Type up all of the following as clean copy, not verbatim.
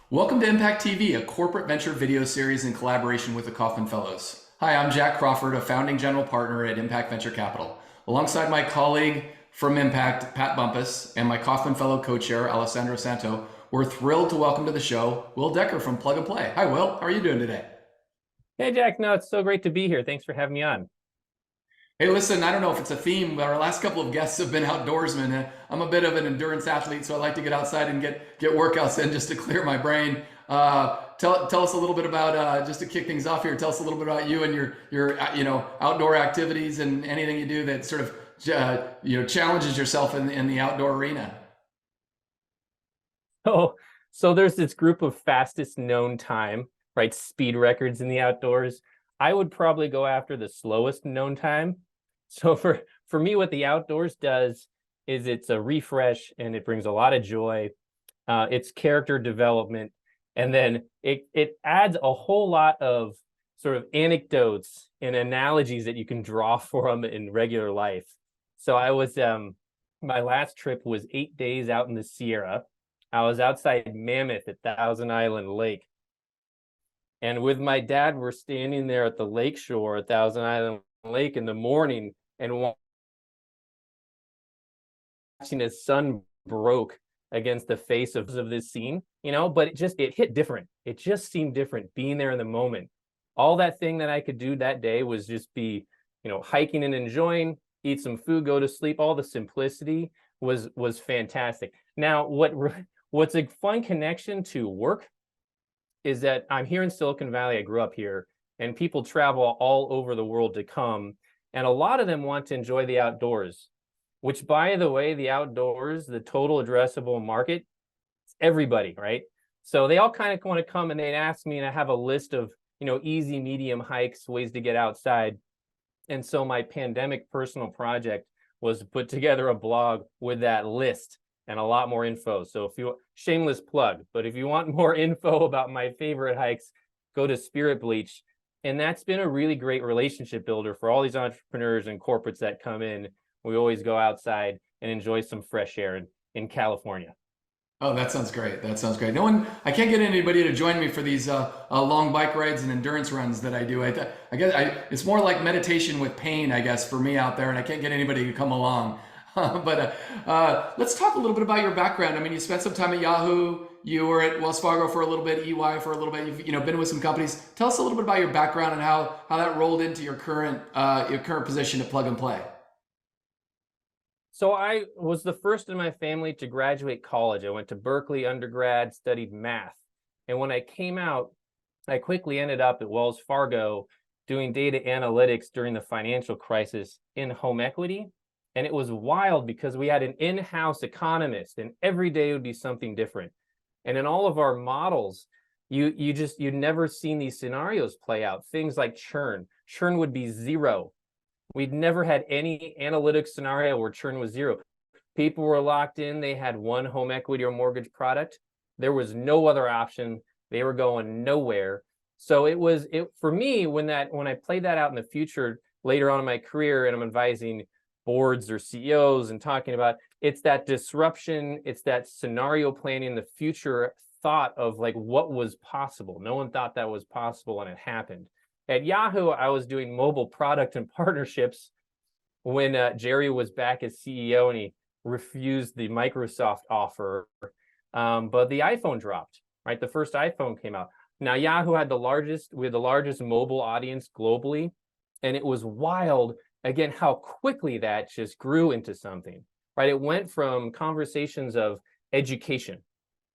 Welcome to Impact TV, a corporate venture video series in collaboration with the Kaufman Fellows. Hi, I'm Jack Crawford, a founding general partner at Impact Venture Capital. Alongside my colleague from Impact, Pat Bumpus, and my Kaufman Fellow co-chair, Alessandro Santo, we're thrilled to welcome to the show Will Decker from Plug and Play. Hi, Will. How are you doing today? Hey, Jack. No, it's so great to be here. Thanks for having me on. Hey, listen, I don't know if it's a theme, but our last couple of guests have been outdoorsmen. I'm a bit of an endurance athlete, so I like to get outside and get workouts in just to clear my brain. Tell us a little bit about just to kick things off here. Tell us a little bit about you and your outdoor activities and anything you do that sort of challenges yourself in the outdoor arena. So there's this group of fastest known time, right? Speed records in the outdoors. I would probably go after the slowest known time. So for me, what the outdoors does is it's a refresh and it brings a lot of joy. It's character development, and then it adds a whole lot of sort of anecdotes and analogies that you can draw from in regular life. So I was my last trip was 8 days out in the Sierra. I was outside Mammoth at Thousand Island Lake. And with my dad, we're standing there at the lake shore at Thousand Island Lake in the morning and watching the sun broke against the face of this scene, but it hit different. It just seemed different being there in the moment. All that thing that I could do that day was just be, hiking and enjoying, eat some food, go to sleep. All the simplicity was fantastic. Now, what's a fun connection to work is that I'm here in Silicon Valley. I grew up here, and people travel all over the world to come. And a lot of them want to enjoy the outdoors, which, by the way, the outdoors, the total addressable market, it's everybody, right? So they all kind of want to come and they'd ask me, and I have a list of, easy, medium hikes, ways to get outside. And so my pandemic personal project was to put together a blog with that list and a lot more info. So if you, shameless plug, but if you want more info about my favorite hikes, go to Spirit Bleach. And that's been a really great relationship builder for all these entrepreneurs and corporates that come in. We always go outside and enjoy some fresh air in California. Oh, that sounds great. That sounds great. No one, I can't get anybody to join me for these long bike rides and endurance runs that I do. I guess it's more like meditation with pain, I guess, for me out there, and I can't get anybody to come along. But let's talk a little bit about your background. I mean, you spent some time at Yahoo. You were at Wells Fargo for a little bit, EY for a little bit. You've been with some companies. Tell us a little bit about your background and how that rolled into your current position at Plug and Play. So I was the first in my family to graduate college. I went to Berkeley undergrad, studied math. And when I came out, I quickly ended up at Wells Fargo doing data analytics during the financial crisis in home equity. And it was wild because we had an in-house economist, and every day would be something different. And in all of our models, you'd never seen these scenarios play out. Things like churn. Churn would be zero. We'd never had any analytics scenario where churn was zero. People were locked in. They had one home equity or mortgage product. There was no other option. They were going nowhere. So it for me, when I played that out in the future later on in my career, and I'm advising boards or CEOs and talking about, it's that disruption, it's that scenario planning, the future thought of like what was possible. No one thought that was possible, and it happened. At Yahoo, I was doing mobile product and partnerships when Jerry was back as CEO and he refused the Microsoft offer. But the iPhone dropped, right? The first iPhone came out. Now, Yahoo had the largest mobile audience globally. And it was wild, again, how quickly that just grew into something, right? It went from conversations of education,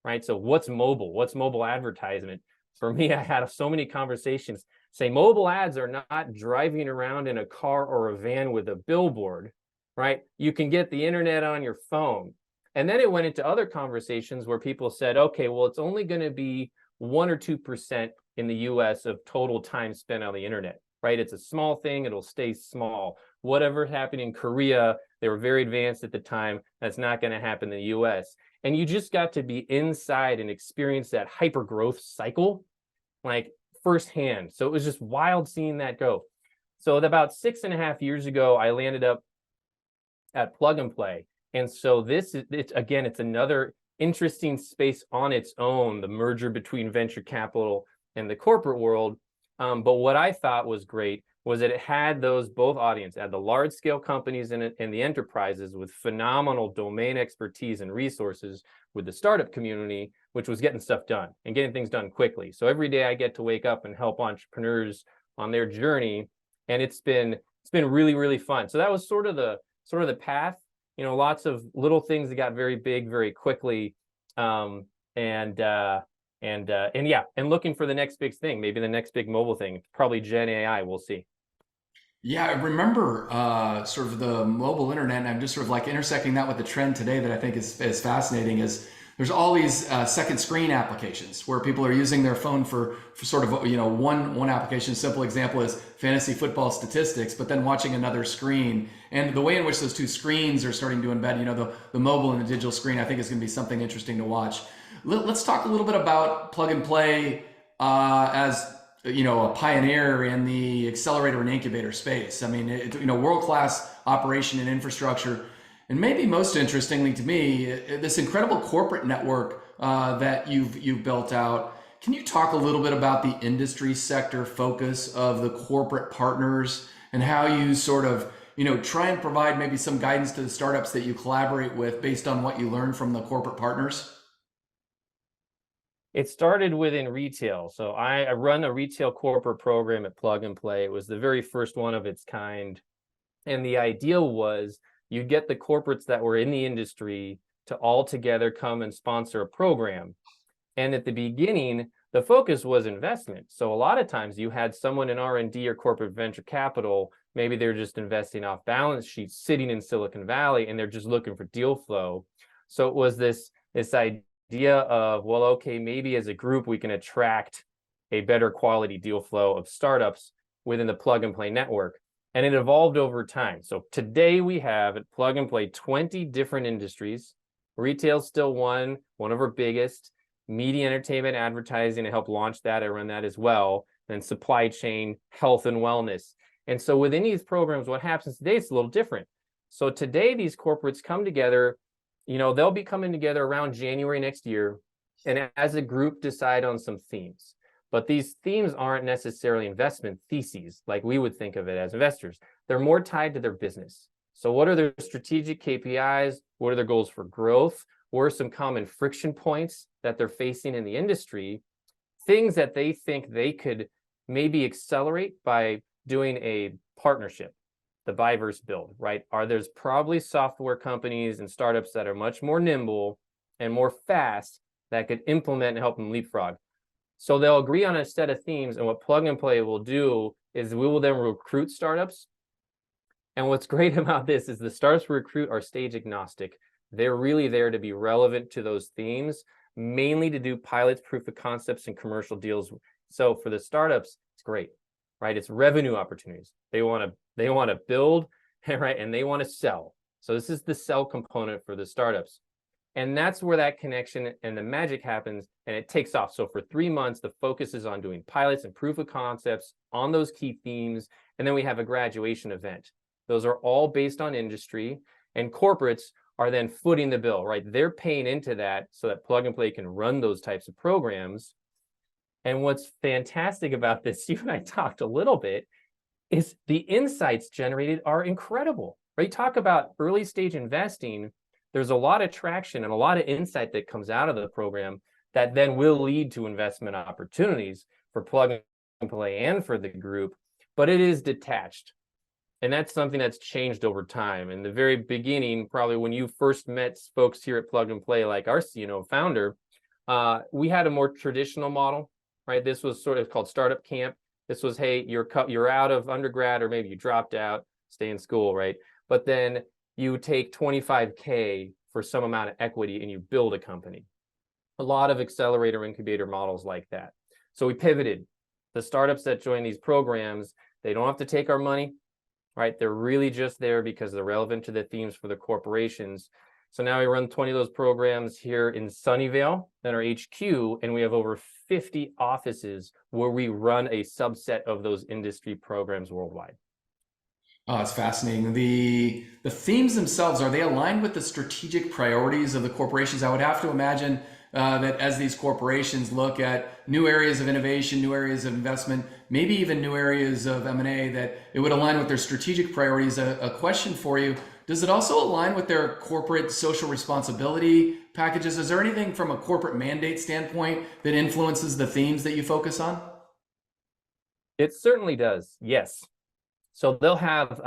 right? So what's mobile? What's mobile advertisement? For me, I had so many conversations say mobile ads are not driving around in a car or a van with a billboard, right? You can get the internet on your phone. And then it went into other conversations where people said, okay, well, it's only going to be 1 or 2% in the US of total time spent on the internet, right? It's a small thing. It'll stay small. Whatever happened in Korea, they were very advanced at the time. That's not going to happen in the US. And you just got to be inside and experience that hyper growth cycle, like firsthand. So it was just wild seeing that go. So about 6.5 years ago, I landed up at Plug and Play. And so it's interesting space on its own, the merger between venture capital and the corporate world. But what I thought was great was that it had those both audiences, had the large scale companies and the enterprises with phenomenal domain expertise and resources, with the startup community, which was getting stuff done and getting things done quickly. So every day I get to wake up and help entrepreneurs on their journey, and it's been really, really fun. So that was sort of the path. You know, lots of little things that got very big very quickly, and yeah, and looking for the next big thing, maybe the next big mobile thing, probably Gen AI. We'll see. Yeah, I remember sort of the mobile internet, and I'm just sort of like intersecting that with the trend today that I think is fascinating. Is there's all these second screen applications where people are using their phone for sort of, you know, one application. Simple example is fantasy football statistics, but then watching another screen, and the way in which those two screens are starting to embed, you know, the mobile and the digital screen, I think is going to be something interesting to watch. Let's talk a little bit about plug and play as, you know, a pioneer in the accelerator and incubator space. I mean, you know, world-class operation and infrastructure, and maybe most interestingly to me, this incredible corporate network that you've built out. Can you talk a little bit about the industry sector focus of the corporate partners and how you sort of, you know, try and provide maybe some guidance to the startups that you collaborate with based on what you learn from the corporate partners? It started within retail. So I run a retail corporate program at Plug and Play. It was the very first one of its kind. And the idea was you get the corporates that were in the industry to all together come and sponsor a program. And at the beginning, the focus was investment. So a lot of times you had someone in R&D or corporate venture capital, maybe they're just investing off balance sheets sitting in Silicon Valley, and they're just looking for deal flow. So it was this idea of, well, okay, maybe as a group we can attract a better quality deal flow of startups within the Plug and Play network. And it evolved over time. So today we have at Plug and Play 20 different industries. Retail's still one of our biggest. Media, entertainment, advertising, I helped launch that. I run that as well. Then supply chain, health and wellness. And so within these programs, what happens today, it's a little different. So today these corporates come together, you know, they'll be coming together around January next year, and as a group decide on some themes. But these themes aren't necessarily investment theses like we would think of it as investors. They're more tied to their business. So what are their strategic KPIs? What are their goals for growth? What are some common friction points that they're facing in the industry? Things that they think they could maybe accelerate by doing a partnership, the buy versus build, right? There's probably software companies and startups that are much more nimble and more fast that could implement and help them leapfrog. So they'll agree on a set of themes, and what Plug and Play will do is we will then recruit startups. And what's great about this is the startups we recruit are stage agnostic. They're really there to be relevant to those themes, mainly to do pilots, proof of concepts, and commercial deals. So for the startups, it's great, right? It's revenue opportunities. They want to build, right? And they want to sell. So this is the sell component for the startups. And that's where that connection and the magic happens, and it takes off. So for 3 months, the focus is on doing pilots and proof of concepts on those key themes. And then we have a graduation event. Those are all based on industry, and corporates are then footing the bill, right? They're paying into that so that Plug and Play can run those types of programs. And what's fantastic about this, you and I talked a little bit, is the insights generated are incredible, right? Talk about early stage investing. There's a lot of traction and a lot of insight that comes out of the program that then will lead to investment opportunities for Plug and Play and for the group, but it is detached. And that's something that's changed over time. In the very beginning, probably when you first met folks here at Plug and Play, like our founder, we had a more traditional model, right? This was sort of called startup camp. This was, hey, you're out of undergrad, or maybe you dropped out, stay in school, right? But then you take $25K for some amount of equity and you build a company. A lot of accelerator incubator models like that. So we pivoted. The startups that join these programs, they don't have to take our money, right? They're really just there because they're relevant to the themes for the corporations. So now we run 20 of those programs here in Sunnyvale, at our HQ, and we have over 50 offices where we run a subset of those industry programs worldwide. Oh, it's fascinating. The themes themselves, are they aligned with the strategic priorities of the corporations? I would have to imagine that as these corporations look at new areas of innovation, new areas of investment, maybe even new areas of M&A, that it would align with their strategic priorities. A question for you: does it also align with their corporate social responsibility packages? Is there anything from a corporate mandate standpoint that influences the themes that you focus on? It certainly does, yes. So they'll have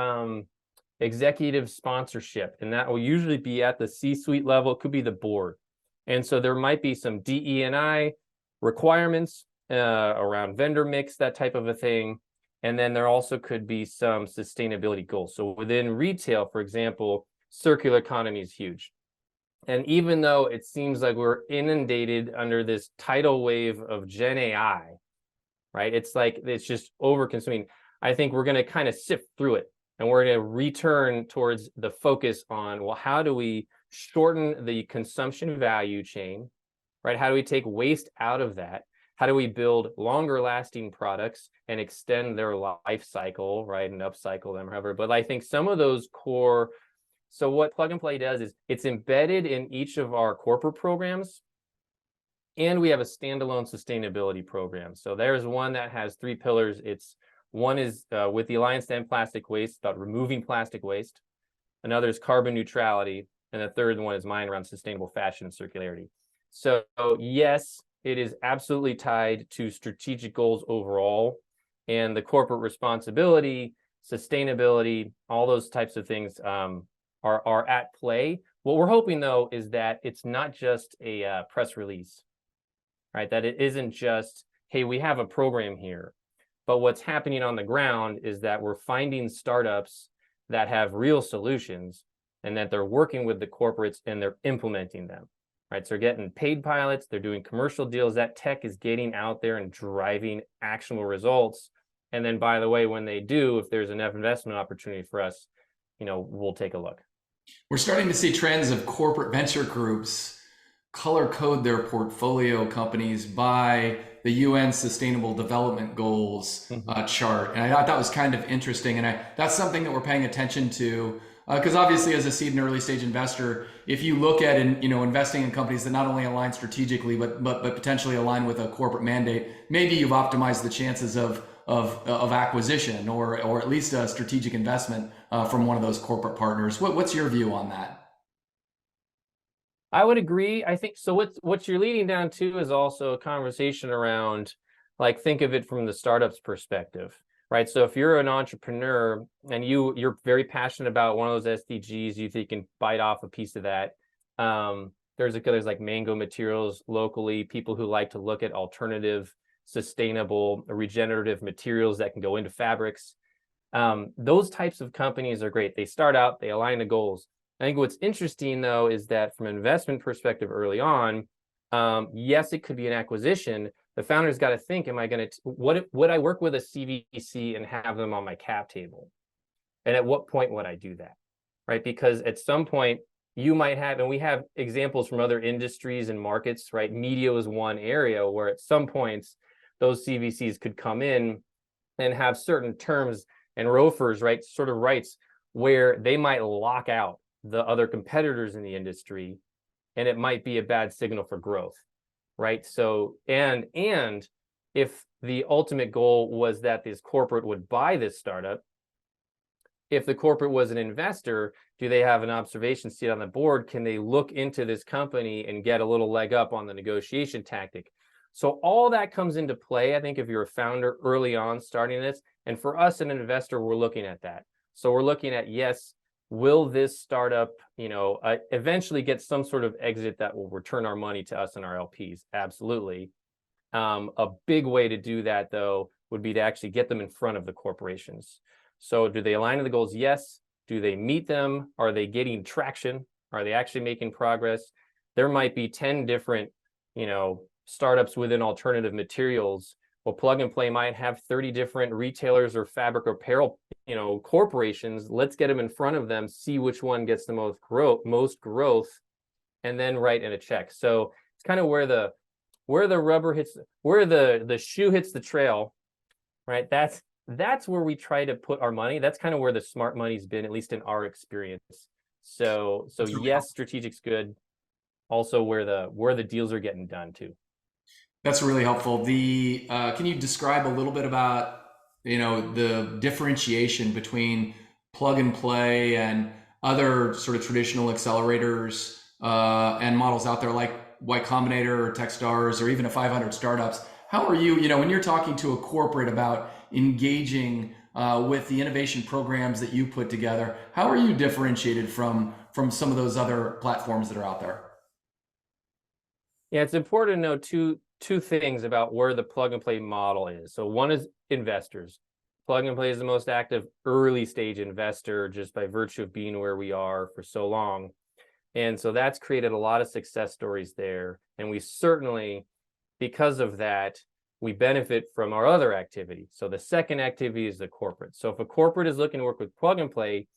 executive sponsorship, and that will usually be at the C-suite level. It could be the board. And so there might be some DE&I requirements around vendor mix, that type of a thing. And then there also could be some sustainability goals. So within retail, for example, circular economy is huge. And even though it seems like we're inundated under this tidal wave of Gen AI, right? It's like it's just over consuming. I think we're going to kind of sift through it, and we're going to return towards the focus on, well, how do we shorten the consumption value chain, right? How do we take waste out of that? How do we build longer lasting products and extend their life cycle, right? And upcycle them, however. But I think some of those core, so what Plug and Play does is it's embedded in each of our corporate programs, and we have a standalone sustainability program. So there's one that has 3 pillars. One is with the Alliance to End Plastic Waste, about removing plastic waste. Another is carbon neutrality. And the third one is mine around sustainable fashion and circularity. So yes, it is absolutely tied to strategic goals overall, and the corporate responsibility, sustainability, all those types of things are at play. What we're hoping, though, is that it's not just a press release, right? That it isn't just, hey, we have a program here. But what's happening on the ground is that we're finding startups that have real solutions, and that they're working with the corporates and they're implementing them, right? So they're getting paid pilots, they're doing commercial deals. That tech is getting out there and driving actionable results. And then, by the way, when they do, if there's enough investment opportunity for us, we'll take a look. We're starting to see trends of corporate venture groups color code their portfolio companies by the UN Sustainable Development Goals chart, and I thought that was kind of interesting. And that's something that we're paying attention to, because obviously, as a seed and early stage investor, if you look at investing in companies that not only align strategically but potentially align with a corporate mandate, maybe you've optimized the chances of acquisition or at least a strategic investment from one of those corporate partners. What's your view on that? I would agree. I think so. What you're leading down to is also a conversation around, like, think of it from the startup's perspective, right? So if you're an entrepreneur and you're very passionate about one of those SDGs, you think you can bite off a piece of that. There's like Mango Materials locally, people who like to look at alternative, sustainable, regenerative materials that can go into fabrics. Those types of companies are great. They start out, they align the goals. I think what's interesting, though, is that from an investment perspective early on, yes, it could be an acquisition. The founder's got to think, would I work with a CVC and have them on my cap table? And at what point would I do that, right? Because at some point you might have, and we have examples from other industries and markets, right? Media is one area where at some points those CVCs could come in and have certain terms and ROFRs, right? Sort of rights where they might lock out the other competitors in the industry, and it might be a bad signal for growth, right? So, and if the ultimate goal was that this corporate would buy this startup, if the corporate was an investor, do they have an observation seat on the board? Can they look into this company and get a little leg up on the negotiation tactic? So all that comes into play, I think, if you're a founder early on starting this. And for us, an investor, we're looking at that. So we're looking at, yes, will this startup, eventually get some sort of exit that will return our money to us and our LPs? Absolutely. A big way to do that, though, would be to actually get them in front of the corporations. So do they align to the goals? Yes. Do they meet them? Are they getting traction? Are they actually making progress? There might be 10 different, startups within alternative materials. Well, Plug and Play might have 30 different retailers or fabric or apparel, corporations. Let's get them in front of them, see which one gets the most growth, and then write in a check. So it's kind of where the rubber hits, where the shoe hits the trail, right? That's that's where we try to put our money. That's kind of where the smart money's been, at least in our experience. So That's really yes, strategic's good. Also where the deals are getting done too. That's really helpful. The can you describe a little bit about the differentiation between plug and play and other sort of traditional accelerators and models out there like Y Combinator or Techstars or even a 500 startups? How are you, when you're talking to a corporate about engaging with the innovation programs that you put together? How are you differentiated from some of those other platforms that are out there? Yeah, it's important to know two things about where the plug and play model is. So one is investors. Plug and play is the most active early stage investor just by virtue of being where we are for so long. And so that's created a lot of success stories there. And we certainly, because of that, we benefit from our other activity. So the second activity is the corporate. So if a corporate is looking to work with plug and play,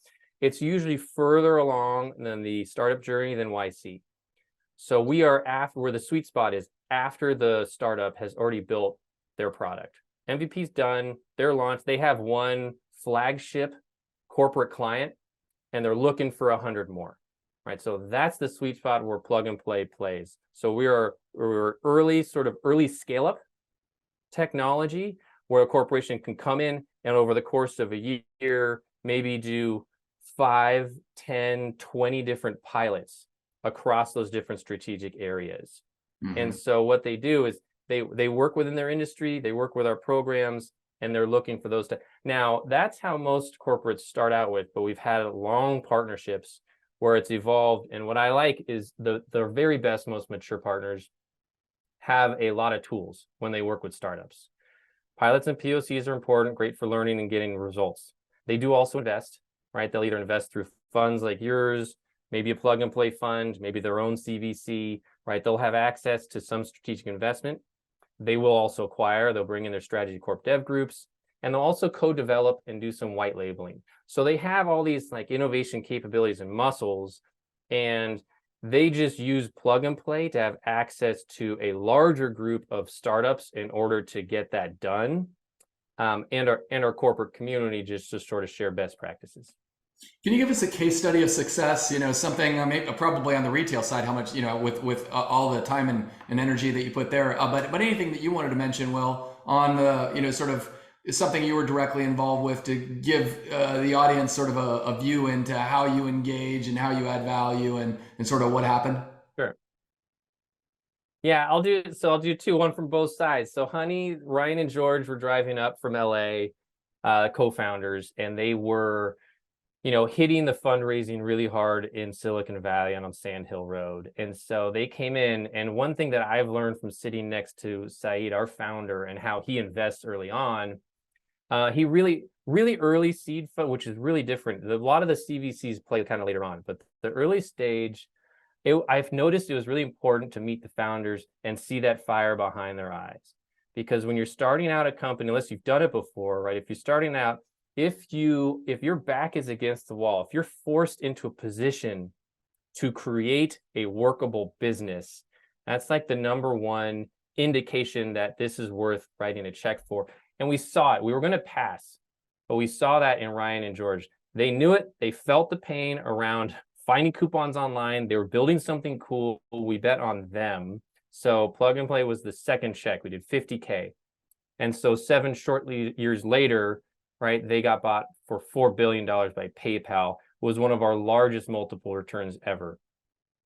it's usually further along than the startup journey than YC. So we are after where the sweet spot is after the startup has already built their product. MVP's done, they're launched, they have one flagship corporate client, and they're looking for 100 more, right? So that's the sweet spot where plug and play plays. So we're early, sort of early scale up technology where a corporation can come in and over the course of a year, maybe do 5, 10, 20 different pilots across those different strategic areas. Mm-hmm. And so what they do is they work within their industry, they work with our programs, and they're looking for those. Now, that's how most corporates start out with, but we've had long partnerships where it's evolved. And what I like is the very best, most mature partners have a lot of tools when they work with startups. Pilots and POCs are important, great for learning and getting results. They do also invest, right? They'll either invest through funds like yours, maybe a plug and play fund, maybe their own CVC, right? They'll have access to some strategic investment. They will also acquire, they'll bring in their strategy corp dev groups, and they'll also co-develop and do some white labeling. So they have all these like innovation capabilities and muscles, and they just use plug and play to have access to a larger group of startups in order to get that done. And our corporate community just to sort of share best practices. Can you give us a case study of success? Something probably on the retail side, how much with all the time and energy that you put there. But anything that you wanted to mention, Will, on the sort of something you were directly involved with to give the audience sort of a view into how you engage and how you add value and sort of what happened. Sure. Yeah, I'll do two, one from both sides. So Honey, Ryan and George were driving up from LA, co-founders, and they were hitting the fundraising really hard in Silicon Valley and on Sand Hill Road. And so they came in, and one thing that I've learned from sitting next to Saeed, our founder, and how he invests early on, he really early seed fund, which is really different. A lot of the CVCs play kind of later on, but the early stage, I've noticed it was really important to meet the founders and see that fire behind their eyes. Because when you're starting out a company, unless you've done it before, right? If you're starting out, if your back is against the wall, if you're forced into a position to create a workable business, that's like the number one indication that this is worth writing a check for. And we saw it. We were going to pass, but we saw that in Ryan and George. They knew it. They felt the pain around finding coupons online. They were building something cool. We bet on them. So Plug and Play was the second check. We did $50K. And so 7 short years later, right, they got bought for $4 billion by PayPal. It was one of our largest multiple returns ever.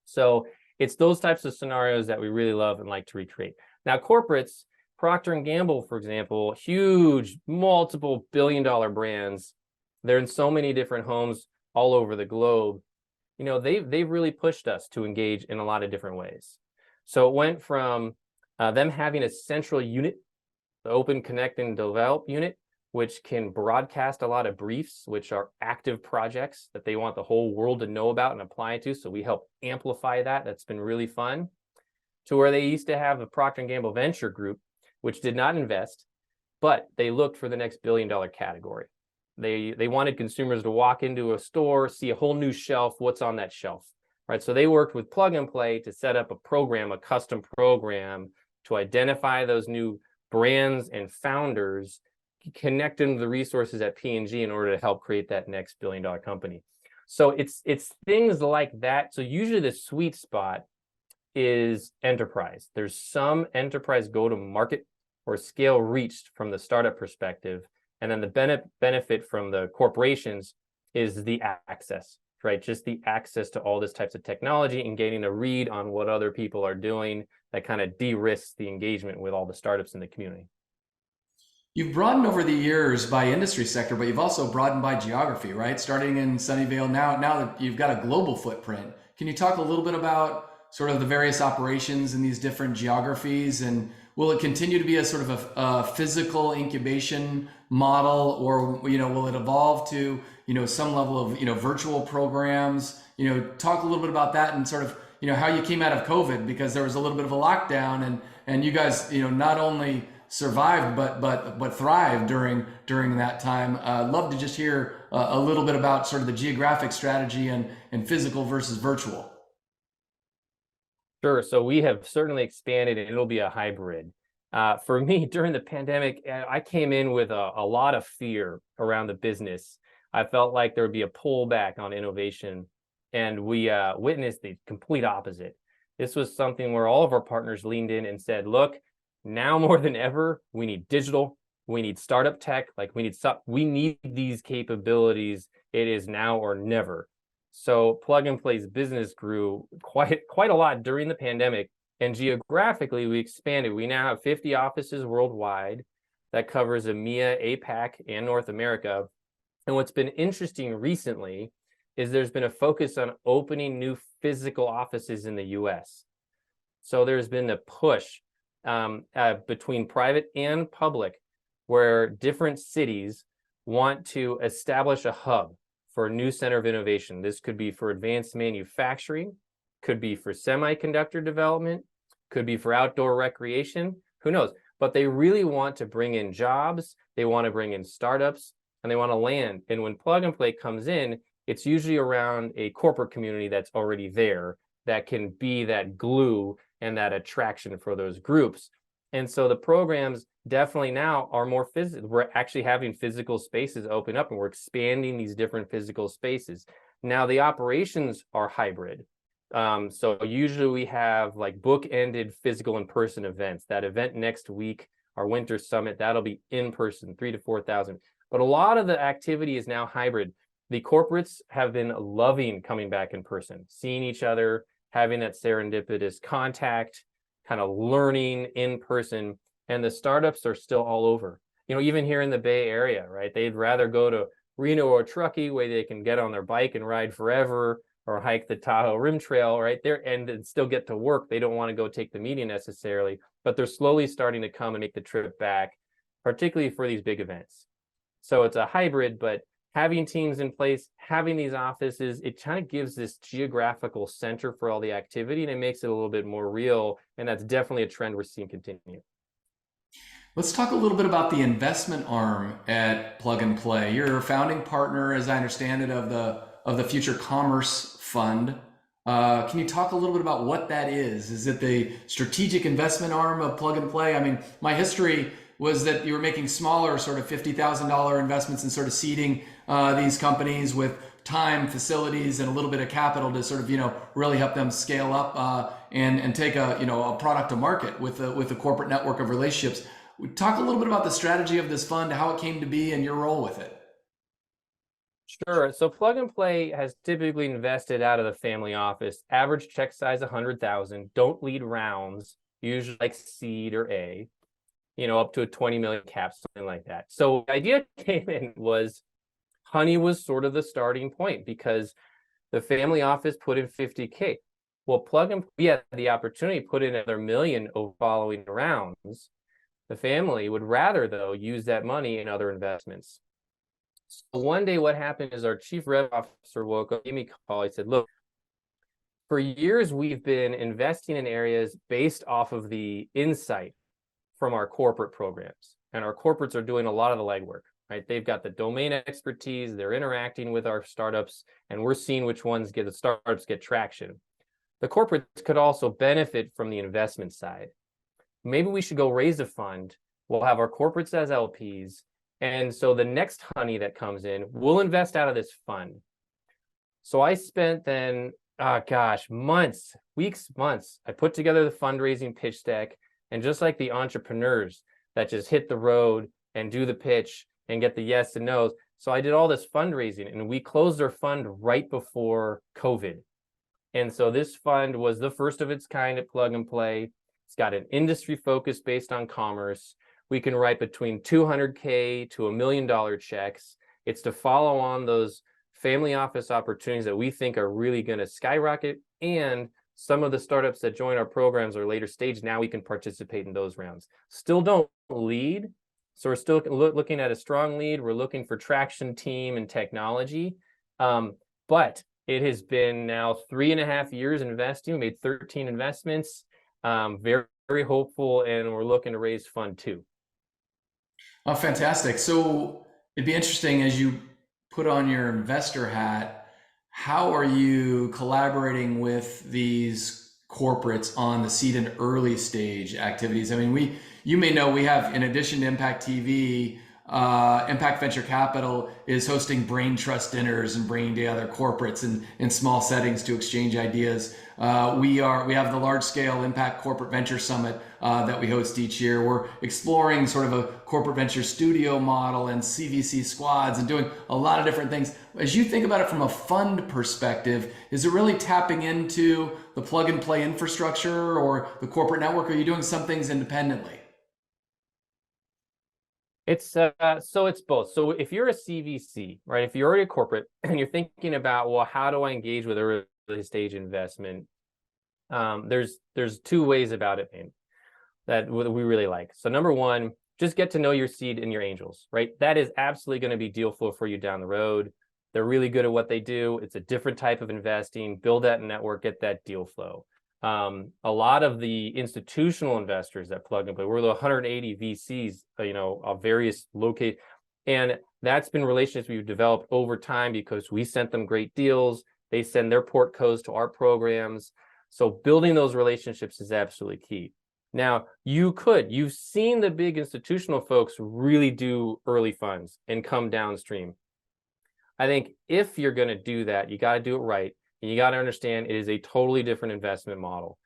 So it's those types of scenarios that we really love and like to recreate. Now, corporates, Procter & Gamble, for example, huge, multiple billion-dollar brands. They're in so many different homes all over the globe. They've really pushed us to engage in a lot of different ways. So it went from them having a central unit, the Open Connect and Develop unit, which can broadcast a lot of briefs, which are active projects that they want the whole world to know about and apply to. So we help amplify that. That's been really fun. To where they used to have a Procter & Gamble venture group, which did not invest, but they looked for the next billion-dollar category. They wanted consumers to walk into a store, see a whole new shelf, what's on that shelf, right? So they worked with Plug and Play to set up a program, a custom program to identify those new brands and founders, connect them to the resources at P&G in order to help create that next billion-dollar company. So it's things like that. So usually the sweet spot is enterprise. There's some enterprise go-to-market or scale reached from the startup perspective, and then the benefit from the corporations is the access, right? Just the access to all this types of technology and getting a read on what other people are doing that kind of de-risks the engagement with all the startups in the community. You've broadened over the years by industry sector, but you've also broadened by geography, right? Starting in Sunnyvale, now that you've got a global footprint. Can you talk a little bit about sort of the various operations in these different geographies, and will it continue to be a sort of a physical incubation model, or will it evolve to some level of virtual programs? Talk a little bit about that and sort of how you came out of COVID, because there was a little bit of a lockdown, and you guys not only survived but thrived during that time. Love to just hear a little bit about sort of the geographic strategy and physical versus virtual. Sure. So we have certainly expanded, and it'll be a hybrid. For me, during the pandemic, I came in with a lot of fear around the business. I felt like there would be a pullback on innovation, and we witnessed the complete opposite. This was something where all of our partners leaned in and said, look, now more than ever, we need digital, we need startup tech, we need these capabilities. It is now or never. So Plug and Play's business grew quite a lot during the pandemic, and geographically we expanded. We now have 50 offices worldwide. That covers EMEA, APAC, and North America. And what's been interesting recently is there's been a focus on opening new physical offices in the US. So there's been a push between private and public, where different cities want to establish a hub for a new center of innovation. This could be for advanced manufacturing, could be for semiconductor development, could be for outdoor recreation, who knows? But they really want to bring in jobs, they want to bring in startups, and they want to land. And when Plug and Play comes in, it's usually around a corporate community that's already there that can be that glue and that attraction for those groups. And so the programs definitely now are more physical. We're actually having physical spaces open up, and we're expanding these different physical spaces. Now the operations are hybrid. So usually we have like book-ended physical in-person events. That event next week, our winter summit, that'll be in person, 3,000 to 4,000. But a lot of the activity is now hybrid. The corporates have been loving coming back in person, seeing each other, having that serendipitous contact, kind of learning in person. And the startups are still all over. Even here in the Bay Area, right? They'd rather go to Reno or Truckee, where they can get on their bike and ride forever, or hike the Tahoe Rim Trail right there and still get to work. They don't want to go take the meeting necessarily, but they're slowly starting to come and make the trip back, particularly for these big events. So it's a hybrid, but having teams in place, having these offices, it kind of gives this geographical center for all the activity, and it makes it a little bit more real. And that's definitely a trend we're seeing continue. Let's talk a little bit about the investment arm at Plug and Play. You're a founding partner, as I understand it, of the Future Commerce Fund. Can you talk a little bit about what that is? Is it the strategic investment arm of Plug and Play? I mean, my history was that you were making smaller sort of $50,000 investments and sort of seeding these companies with time, facilities, and a little bit of capital to sort of, really help them scale up and take a product to market with a corporate network of relationships. Talk a little bit about the strategy of this fund, how it came to be, and your role with it. Sure. So Plug and Play has typically invested out of the family office. Average check size 100,000. Don't lead rounds, usually like seed or A. Up to a 20 million cap, something like that. So the idea came in was Honey was sort of the starting point, because the family office put in 50K. Well, Plug and Play had the opportunity to put in another $1 million over following rounds. The family would rather, though, use that money in other investments. So one day what happened is our chief rev officer woke up, gave me a call. He said, look, for years we've been investing in areas based off of the insight from our corporate programs. And our corporates are doing a lot of the legwork, right? They've got the domain expertise, they're interacting with our startups, and we're seeing which ones get the startups get traction. The corporates could also benefit from the investment side. Maybe we should go raise a fund. We'll have our corporates as LPs, And so the next honey that comes in, we'll invest out of this fund. So I spent then, months, weeks, months. I put together the fundraising pitch deck, and just like the entrepreneurs that just hit the road and do the pitch and get the yes and no's. So I did all this fundraising, and we closed our fund right before COVID. And so this fund was the first of its kind at Plug and Play. It's got an industry focus based on commerce. We can write between $200K to $1 million checks. It's to follow on those family office opportunities that we think are really going to skyrocket. And some of the startups that join our programs are later stage. Now we can participate in those rounds. Still don't lead. So we're still looking at a strong lead. We're looking for traction team and technology. But it has been now 3.5 years investing. We made 13 investments. Very, very hopeful, and we're looking to raise fund 2. Oh, fantastic. So it'd be interesting as you put on your investor hat, how are you collaborating with these corporates on the seed and early stage activities? I mean, you may know we have, in addition to Impact TV, Impact Venture Capital is hosting brain trust dinners and bringing together corporates in small settings to exchange ideas. We have the large scale Impact Corporate Venture Summit that we host each year. We're exploring sort of a corporate venture studio model and CVC squads and doing a lot of different things. As you think about it from a fund perspective, is it really tapping into the plug and play infrastructure or the corporate network? Or are you doing some things independently? It's so it's both. So if you're a CVC, right, if you're already a corporate and you're thinking about, well, how do I engage with a early stage investment? There's 2 ways about it, man, that we really like. So number one, just get to know your seed and your angels, right? That is absolutely going to be deal flow for you down the road. They're really good at what they do. It's a different type of investing. Build that network, get that deal flow. A lot of the institutional investors that Plug and Play, we're the 180 VCs, of various locations, and that's been relationships we've developed over time because we sent them great deals. They send their portcos to our programs. So building those relationships is absolutely key. Now, you've seen the big institutional folks really do early funds and come downstream. I think if you're going to do that, you got to do it right. And you got to understand it is a totally different investment model,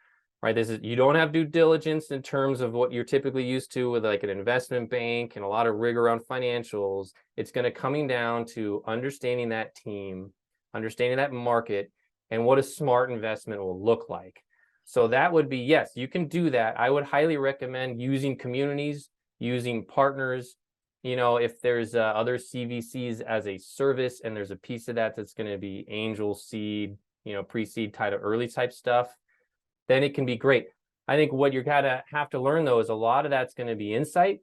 right? You don't have due diligence in terms of what you're typically used to with like an investment bank and a lot of rigor on financials. It's going to coming down to understanding that team, understanding that market, and what a smart investment will look like. So that would be, yes, you can do that. I would highly recommend using communities, using partners. If there's other CVCs as a service, and there's a piece of that that's going to be angel seed, pre-seed type of early type stuff, then it can be great. I think what you're gonna have to learn though is a lot of that's going to be insight,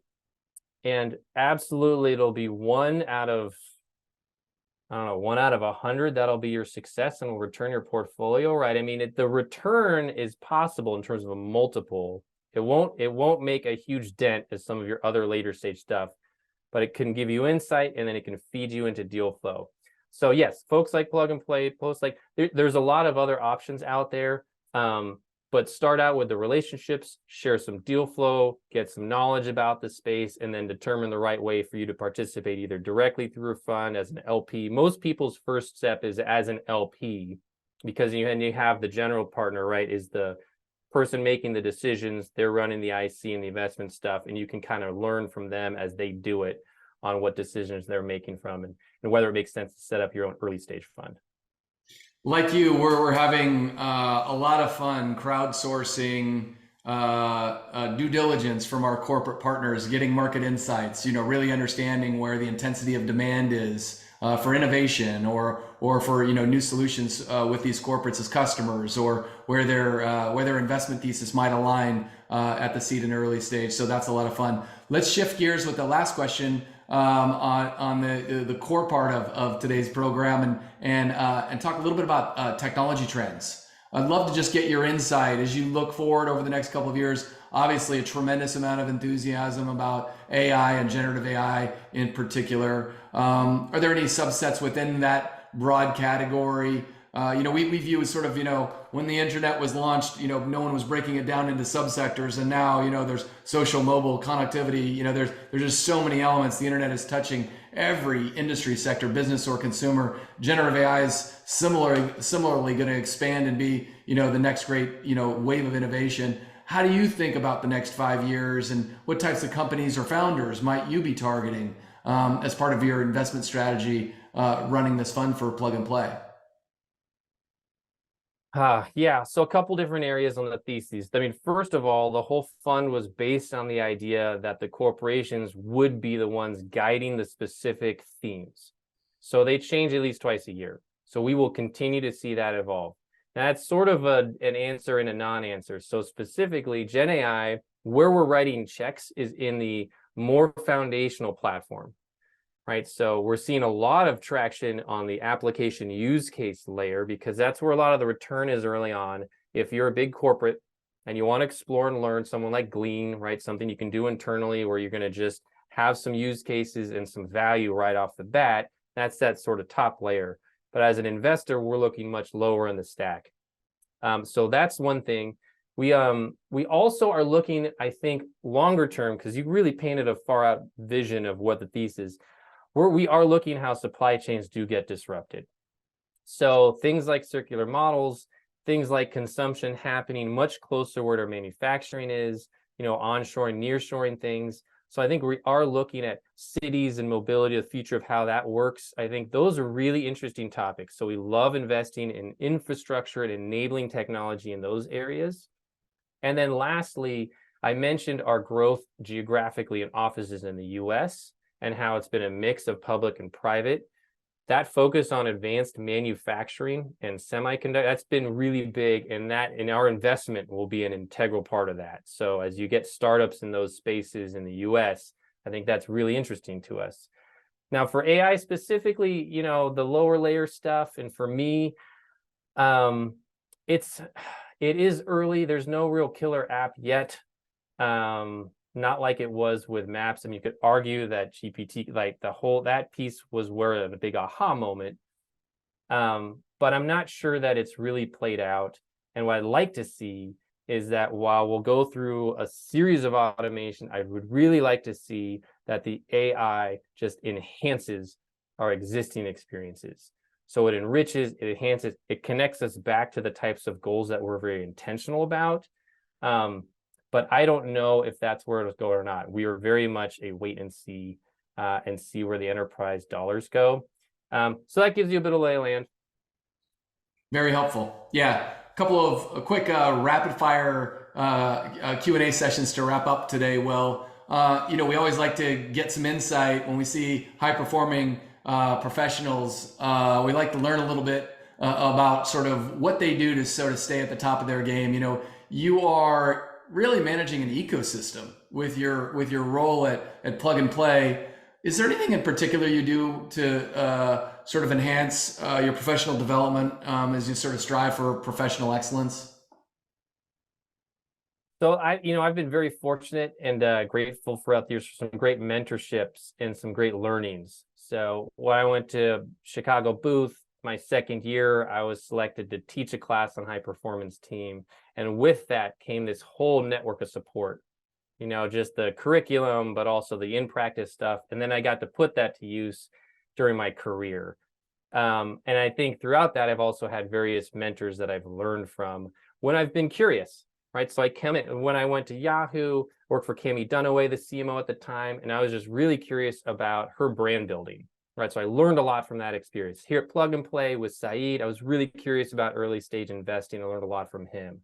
and absolutely it'll be 1 out of 100 that'll be your success and will return your portfolio, right? I mean, the return is possible in terms of a multiple. It won't make a huge dent as some of your other later stage stuff, but it can give you insight, and then it can feed you into deal flow. So yes, folks like Plug and Play, there's a lot of other options out there, but start out with the relationships, share some deal flow, get some knowledge about the space, and then determine the right way for you to participate either directly through a fund as an LP. Most people's first step is as an LP, because you have the general partner, right, is the person making the decisions. They're running the IC and the investment stuff, and you can kind of learn from them as they do it on what decisions they're making from and whether it makes sense to set up your own early stage fund. Like you, we're having a lot of fun crowdsourcing due diligence from our corporate partners, getting market insights, really understanding where the intensity of demand is for innovation or for new solutions with these corporates as customers, or where their investment thesis might align at the seed and early stage. So that's a lot of fun. Let's shift gears with the last question on the core part of today's program and talk a little bit about technology trends. I'd love to just get your insight as you look forward over the next couple of years. Obviously, a tremendous amount of enthusiasm about AI and generative AI in particular. Are there any subsets within that broad category We view as sort of, when the internet was launched, no one was breaking it down into subsectors. And now, there's social, mobile, connectivity, there's just so many elements. The internet is touching every industry sector, business or consumer. Generative AI is similarly going to expand and be, the next great, wave of innovation. How do you think about the next 5 years, and what types of companies or founders might you be targeting as part of your investment strategy running this fund for Plug and Play? Yeah, so a couple different areas on the theses. I mean, first of all, the whole fund was based on the idea that the corporations would be the ones guiding the specific themes. So they change at least twice a year. So we will continue to see that evolve. Now, that's sort of an answer and a non-answer. So specifically, Gen AI, where we're writing checks is in the more foundational platform, right? So we're seeing a lot of traction on the application use case layer, because that's where a lot of the return is early on. If you're a big corporate and you want to explore and learn, someone like Glean, right? Something you can do internally where you're going to just have some use cases and some value right off the bat. That's that sort of top layer. But as an investor, we're looking much lower in the stack. So that's one thing. We also are looking, I think, longer term, because you really painted a far out vision of what the thesis. We are looking how supply chains do get disrupted. So things like circular models, things like consumption happening much closer where our manufacturing is, onshoring, nearshoring things. So I think we are looking at cities and mobility, the future of how that works. I think those are really interesting topics. So we love investing in infrastructure and enabling technology in those areas. And then lastly, I mentioned our growth geographically in offices in the US and how it's been a mix of public and private. That focus on advanced manufacturing and semiconductor, that's been really big, and that in our investment will be an integral part of that. So as you get startups in those spaces in the US, I think that's really interesting to us. Now for AI specifically, the lower layer stuff, and for me, it is early. There's no real killer app yet. Not like it was with maps. I mean, you could argue that GPT, like that piece was where the big aha moment. But I'm not sure that it's really played out. And what I'd like to see is that while we'll go through a series of automation, I would really like to see that the AI just enhances our existing experiences. So it enriches, it enhances, it connects us back to the types of goals that we're very intentional about. But I don't know if that's where it'll go or not. We are very much a wait and see where the enterprise dollars go. So that gives you a bit of lay of land. Very helpful. Yeah, a couple of quick rapid fire Q&A sessions to wrap up today. Well, we always like to get some insight when we see high performing professionals. We like to learn a little bit about sort of what they do to sort of stay at the top of their game. You are really managing an ecosystem with your role at Plug and Play. Is there anything in particular you do to sort of enhance your professional development as you sort of strive for professional excellence? So I've been very fortunate and grateful throughout the years for some great mentorships and some great learnings. So when I went to Chicago Booth, my second year, I was selected to teach a class on high performance team. And with that came this whole network of support, just the curriculum, but also the in-practice stuff. And then I got to put that to use during my career. And I think throughout that, I've also had various mentors that I've learned from when I've been curious, right? So when I went to Yahoo, worked for Cami Dunaway, the CMO at the time, and I was just really curious about her brand building. Right, so I learned a lot from that experience. Here at Plug and Play with Saeed, I was really curious about early stage investing. I learned a lot from him.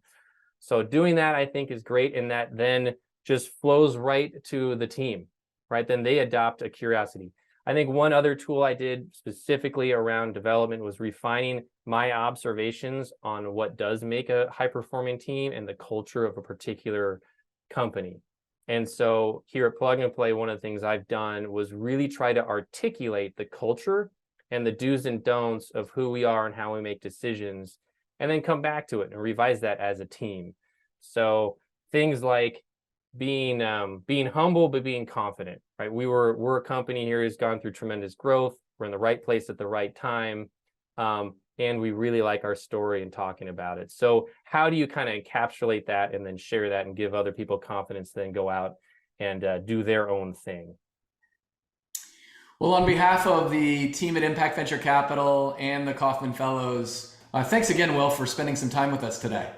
So doing that, I think, is great, and that then just flows right to the team, right? Then they adopt a curiosity. I think one other tool I did specifically around development was refining my observations on what does make a high-performing team and the culture of a particular company. And so here at Plug and Play, one of the things I've done was really try to articulate the culture and the do's and don'ts of who we are and how we make decisions, and then come back to it and revise that as a team. So things like being humble, but being confident, right? We're a company here who's gone through tremendous growth. We're in the right place at the right time. and we really like our story and talking about it. So how do you kind of encapsulate that and then share that and give other people confidence, then go out and do their own thing? Well, on behalf of the team at Impact Venture Capital and the Kauffman Fellows, thanks again, Will, for spending some time with us today.